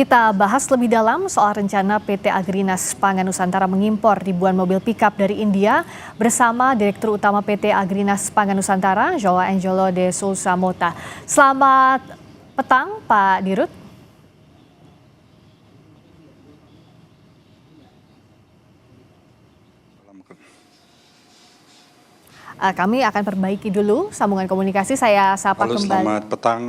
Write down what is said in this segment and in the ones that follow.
Kita bahas lebih dalam soal rencana PT Agrinas Pangan Nusantara mengimpor ribuan mobil pickup dari India bersama Direktur Utama PT Agrinas Pangan Nusantara, João Angelo de Souza Mota. Selamat petang, Pak Dirut. Kami akan perbaiki dulu sambungan komunikasi. Saya sapa Halo, kembali. selamat petang.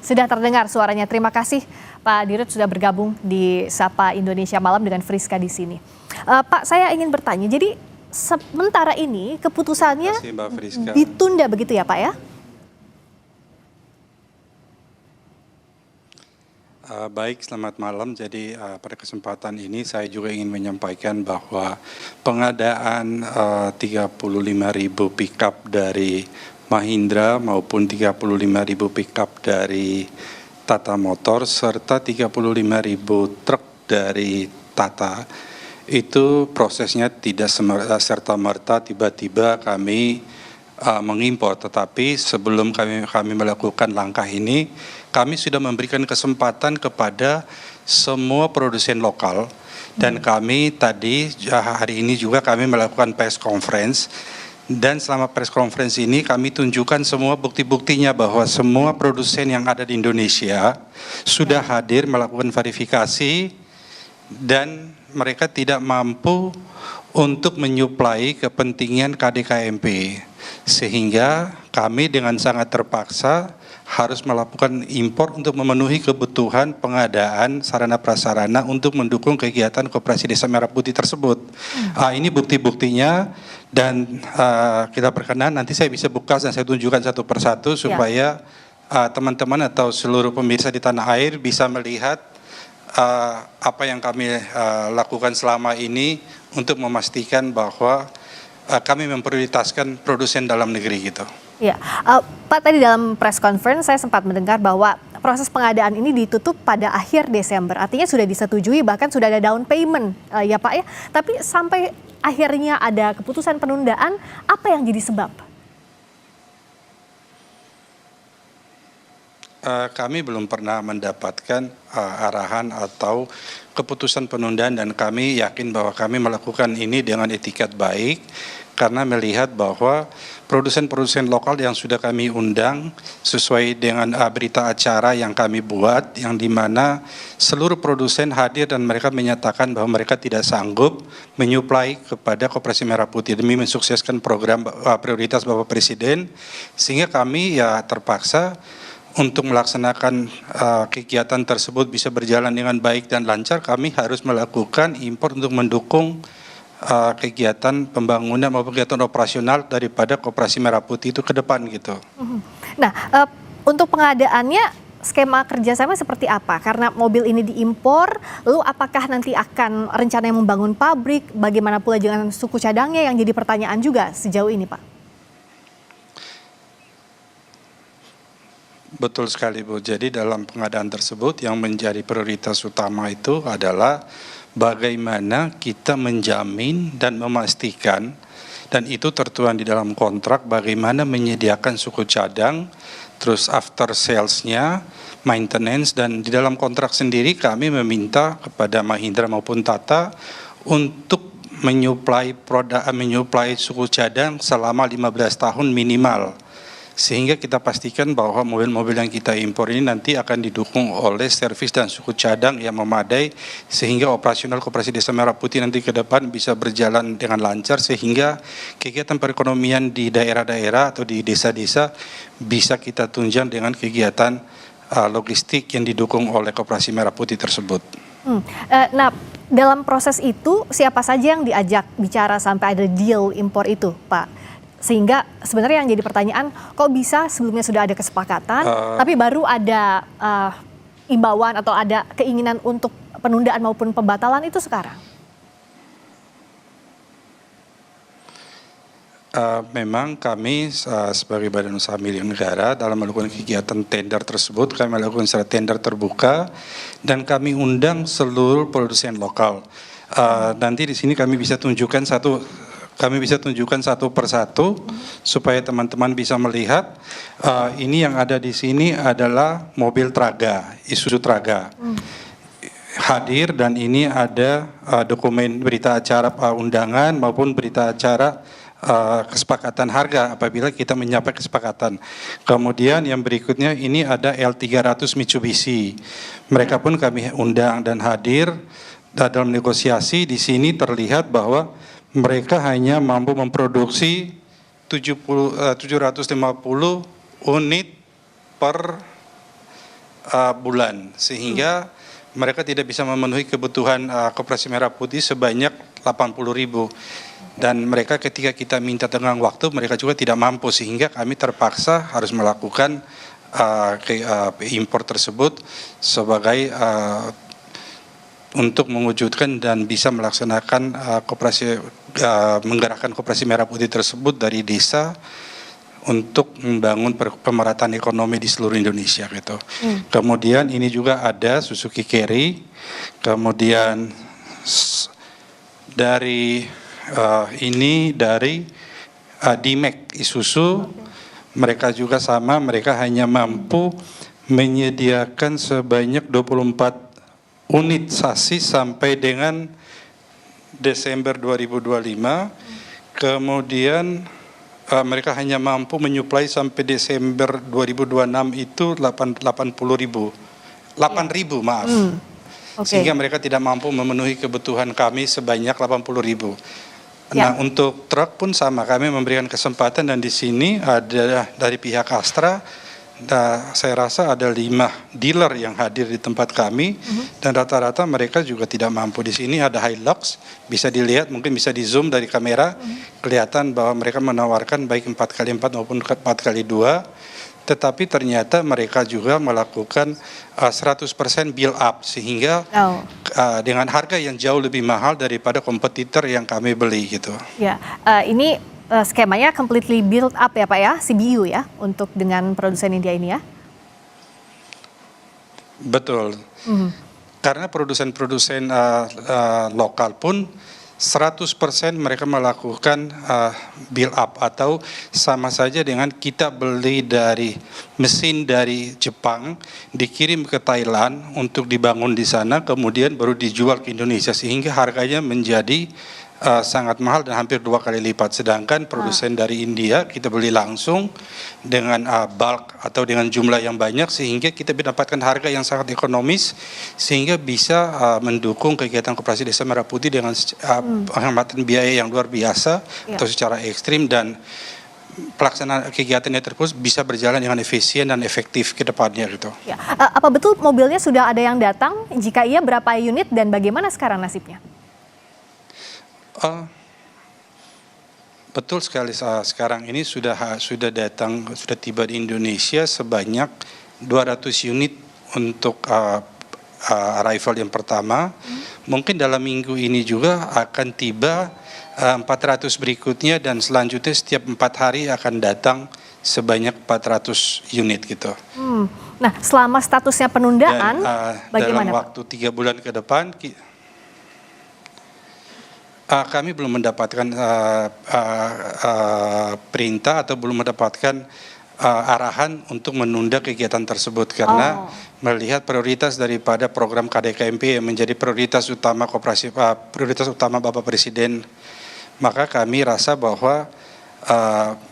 Sudah terdengar suaranya. Terima kasih Pak Dirut sudah bergabung di Sapa Indonesia Malam dengan Friska di sini. Pak, saya ingin bertanya, jadi sementara ini keputusannya Terima kasih, Mbak Friska. ditunda begitu ya Pak ya? Baik, selamat malam. Jadi pada kesempatan ini saya juga ingin menyampaikan bahwa pengadaan 35.000 pickup dari Mahindra maupun 35.000 pickup dari Tata Motor serta 35.000 truk dari Tata, itu prosesnya tidak serta-merta tiba-tiba kami mengimpor, tetapi sebelum kami melakukan langkah ini, kami sudah memberikan kesempatan kepada semua produsen lokal, dan kami tadi hari ini juga kami melakukan press conference. Dan selama press conference ini kami tunjukkan semua bukti-buktinya bahwa semua produsen yang ada di Indonesia sudah hadir melakukan verifikasi dan mereka tidak mampu untuk menyuplai kepentingan KDKMP. Sehingga kami dengan sangat terpaksa harus melakukan impor untuk memenuhi kebutuhan pengadaan sarana prasarana untuk mendukung kegiatan Koperasi Desa Merah Putih tersebut. Ini bukti-buktinya dan kita berkenan nanti saya bisa buka dan saya tunjukkan satu persatu supaya teman-teman atau seluruh pemirsa di tanah air bisa melihat apa yang kami lakukan selama ini untuk memastikan bahwa kami memprioritaskan produsen dalam negeri gitu. Ya, Pak, tadi dalam press conference saya sempat mendengar bahwa proses pengadaan ini ditutup pada akhir Desember. Artinya sudah disetujui, bahkan sudah ada down payment ya Pak ya. Tapi sampai akhirnya ada keputusan penundaan, apa yang jadi sebab? Kami belum pernah mendapatkan arahan atau keputusan penundaan, dan kami yakin bahwa kami melakukan ini dengan etikat baik karena melihat bahwa produsen-produsen lokal yang sudah kami undang sesuai dengan berita acara yang kami buat, yang dimana seluruh produsen hadir dan mereka menyatakan bahwa mereka tidak sanggup menyuplai kepada Koperasi Merah Putih demi mensukseskan program prioritas Bapak Presiden, sehingga kami ya terpaksa untuk melaksanakan kegiatan tersebut bisa berjalan dengan baik dan lancar. Kami harus melakukan impor untuk mendukung kegiatan pembangunan maupun kegiatan operasional daripada Koperasi Merah Putih itu ke depan gitu. Nah, untuk pengadaannya skema kerjasama seperti apa? Karena mobil ini diimpor, lalu apakah nanti akan rencana yang membangun pabrik? Bagaimana pula dengan suku cadangnya yang jadi pertanyaan juga sejauh ini, Pak? Betul sekali, Bu. Jadi dalam pengadaan tersebut yang menjadi prioritas utama itu adalah bagaimana kita menjamin dan memastikan, dan itu tertuang di dalam kontrak, bagaimana menyediakan suku cadang, terus after sales-nya, maintenance, dan di dalam kontrak sendiri kami meminta kepada Mahindra maupun Tata untuk menyuplai suku cadang selama 15 tahun minimal. Sehingga kita pastikan bahwa mobil-mobil yang kita impor ini nanti akan didukung oleh servis dan suku cadang yang memadai, sehingga operasional Koperasi Desa Merah Putih nanti ke depan bisa berjalan dengan lancar, sehingga kegiatan perekonomian di daerah-daerah atau di desa-desa bisa kita tunjang dengan kegiatan logistik yang didukung oleh Koperasi Merah Putih tersebut. Nah, dalam proses itu siapa saja yang diajak bicara sampai ada deal impor itu, Pak? Sehingga sebenarnya yang jadi pertanyaan, kok bisa sebelumnya sudah ada kesepakatan, tapi baru ada imbauan atau ada keinginan untuk penundaan maupun pembatalan itu sekarang? Memang kami sebagai Badan Usaha Milik Negara dalam melakukan kegiatan tender tersebut, kami melakukan secara tender terbuka dan kami undang seluruh produsen lokal. Nanti di sini kami bisa tunjukkan satu kami bisa tunjukkan satu persatu supaya teman-teman bisa melihat. Ini yang ada di sini adalah mobil Traga, Isuzu Traga. Hadir, dan ini ada dokumen berita acara undangan maupun berita acara kesepakatan harga apabila kita mencapai kesepakatan. Kemudian yang berikutnya ini ada L300 Mitsubishi. Mereka pun kami undang dan hadir. Dalam negosiasi di sini terlihat bahwa mereka hanya mampu memproduksi 750 unit per bulan, sehingga mereka tidak bisa memenuhi kebutuhan Koperasi Merah Putih sebanyak 80.000. Dan mereka ketika kita minta tenggang waktu, mereka juga tidak mampu, sehingga kami terpaksa harus melakukan impor tersebut sebagai untuk mewujudkan dan bisa melaksanakan menggerakkan Koperasi Merah Putih tersebut dari desa untuk membangun pemerataan ekonomi di seluruh Indonesia gitu. Kemudian ini juga ada Suzuki Carry, kemudian dari ini dari D-Max Isuzu, mereka juga sama, mereka hanya mampu menyediakan sebanyak 24 unit sasis sampai dengan Desember 2025, kemudian mereka hanya mampu menyuplai sampai Desember 2026 itu 80.000, maaf. Sehingga mereka tidak mampu memenuhi kebutuhan kami sebanyak 80.000. Nah, untuk truk pun sama, kami memberikan kesempatan, dan di sini ada dari pihak Astra. Saya rasa ada 5 dealer yang hadir di tempat kami, dan rata-rata mereka juga tidak mampu. Di sini ada Hilux, bisa dilihat, mungkin bisa di zoom dari kamera, kelihatan bahwa mereka menawarkan baik 4x4 maupun 4x2, tetapi ternyata mereka juga melakukan 100% build up, sehingga dengan harga yang jauh lebih mahal daripada kompetitor yang kami beli gitu. Ya, ini skemanya completely build up ya Pak ya, CBU ya, untuk dengan produsen India ini ya? Betul. Karena produsen-produsen lokal pun 100% mereka melakukan build up, atau sama saja dengan kita beli dari mesin dari Jepang, dikirim ke Thailand untuk dibangun di sana, kemudian baru dijual ke Indonesia, sehingga harganya menjadi sangat mahal dan hampir 2 kali lipat. Sedangkan produsen dari India kita beli langsung dengan bulk atau dengan jumlah yang banyak, sehingga kita mendapatkan harga yang sangat ekonomis, sehingga bisa mendukung kegiatan Koperasi Desa Merah Putih dengan penghematan biaya yang luar biasa atau secara ekstrim, dan pelaksanaan kegiatannya terus bisa berjalan dengan efisien dan efektif ke depannya gitu. Ya. Apa betul mobilnya sudah ada yang datang? Jika iya, berapa unit dan bagaimana sekarang nasibnya? Betul sekali, sekarang ini sudah tiba di Indonesia sebanyak 200 unit untuk arrival yang pertama. Mungkin dalam minggu ini juga akan tiba 400 berikutnya, dan selanjutnya setiap 4 hari akan datang sebanyak 400 unit gitu. Nah, selama statusnya penundaan, bagaimana? Dalam waktu 3 bulan ke depan, kami belum mendapatkan perintah atau belum mendapatkan arahan untuk menunda kegiatan tersebut, karena melihat prioritas daripada program KDKMP yang menjadi prioritas utama prioritas utama Bapak Presiden, maka kami rasa bahwa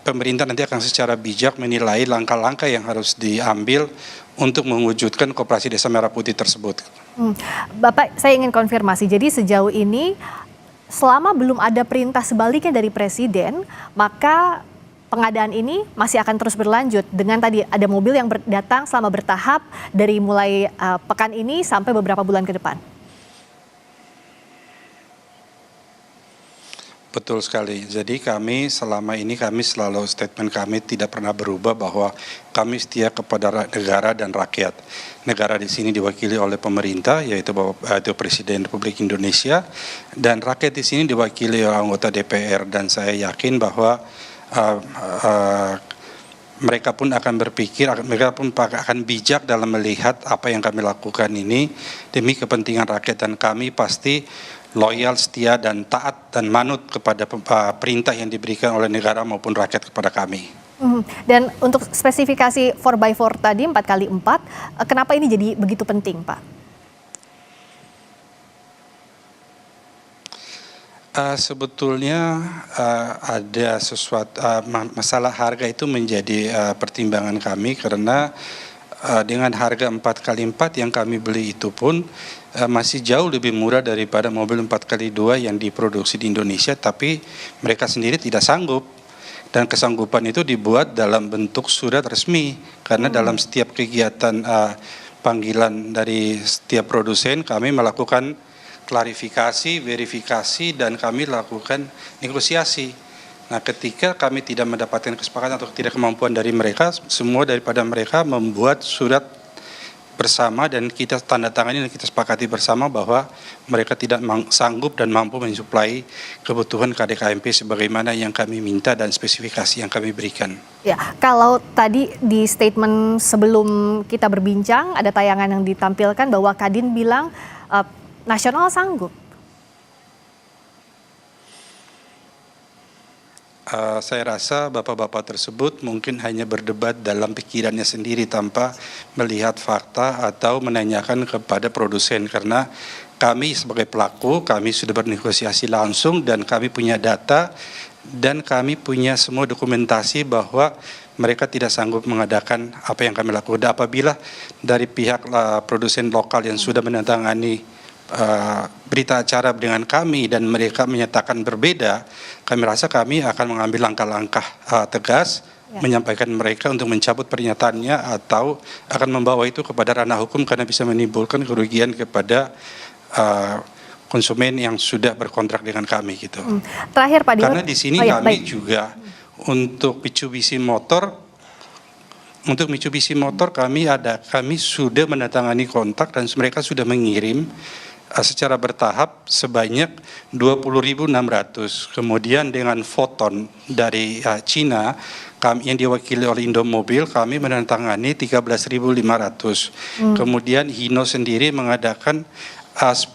pemerintah nanti akan secara bijak menilai langkah-langkah yang harus diambil untuk mewujudkan Koperasi Desa Merah Putih tersebut. Bapak, saya ingin konfirmasi, jadi sejauh ini selama belum ada perintah sebaliknya dari Presiden, maka pengadaan ini masih akan terus berlanjut dengan tadi ada mobil yang datang selama bertahap dari mulai pekan ini sampai beberapa bulan ke depan. Betul sekali. Jadi kami selama ini selalu statement kami tidak pernah berubah bahwa kami setia kepada negara dan rakyat. Negara di sini diwakili oleh pemerintah, yaitu Presiden Republik Indonesia, dan rakyat di sini diwakili oleh anggota DPR, dan saya yakin bahwa mereka pun akan berpikir, mereka pun akan bijak dalam melihat apa yang kami lakukan ini demi kepentingan rakyat, dan kami pasti loyal, setia, dan taat dan manut kepada perintah yang diberikan oleh negara maupun rakyat kepada kami. Dan untuk spesifikasi 4x4 tadi 4x4, kenapa ini jadi begitu penting, Pak? Sebetulnya ada sesuatu masalah harga itu menjadi pertimbangan kami karena dengan harga 4x4 yang kami beli itu pun masih jauh lebih murah daripada mobil 4x2 yang diproduksi di Indonesia, tapi mereka sendiri tidak sanggup. Dan kesanggupan itu dibuat dalam bentuk surat resmi karena dalam setiap kegiatan panggilan dari setiap produsen kami melakukan klarifikasi, verifikasi, dan kami lakukan negosiasi. Nah, ketika kami tidak mendapatkan kesepakatan atau tidak kemampuan dari mereka, semua daripada mereka membuat surat bersama dan kita tanda tangani dan kita sepakati bersama bahwa mereka tidak sanggup dan mampu mensuplai kebutuhan KDKMP sebagaimana yang kami minta dan spesifikasi yang kami berikan. Ya, kalau tadi di statement sebelum kita berbincang ada tayangan yang ditampilkan bahwa Kadin bilang nasional sanggup. Saya rasa bapak-bapak tersebut mungkin hanya berdebat dalam pikirannya sendiri tanpa melihat fakta atau menanyakan kepada produsen, karena kami sebagai pelaku, kami sudah bernegosiasi langsung dan kami punya data dan kami punya semua dokumentasi bahwa mereka tidak sanggup mengadakan apa yang kami lakukan. Apabila dari pihak produsen lokal yang sudah menandatangani berita acara dengan kami dan mereka menyatakan berbeda, kami rasa kami akan mengambil langkah-langkah tegas, menyampaikan mereka untuk mencabut pernyataannya atau akan membawa itu kepada ranah hukum karena bisa menimbulkan kerugian kepada konsumen yang sudah berkontrak dengan kami gitu. Terakhir Pak Dirut. Karena di sini kami juga untuk Mitsubishi Motor kami sudah menandatangani kontrak dan mereka sudah mengirim secara bertahap sebanyak 20.600. Kemudian dengan Foton dari Cina yang diwakili oleh Indomobil kami menandatangani 13.500. Kemudian Hino sendiri mengadakan 10.000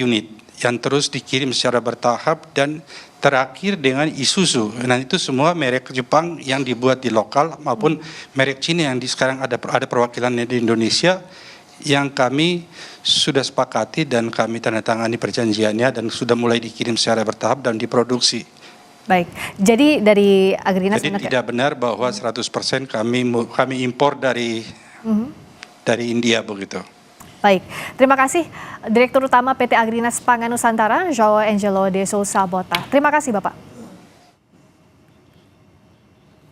unit yang terus dikirim secara bertahap, dan terakhir dengan Isuzu. Nah, itu semua merek Jepang yang dibuat di lokal maupun merek Cina yang sekarang ada perwakilannya di Indonesia, yang kami sudah sepakati dan kami tanda tangani perjanjiannya dan sudah mulai dikirim secara bertahap dan diproduksi. Baik, jadi dari Agrinas. Jadi tidak benar bahwa 100% kami impor dari India begitu. Baik, terima kasih Direktur Utama PT Agrinas Pangan Nusantara, João Angelo de Souza Bota. Terima kasih Bapak.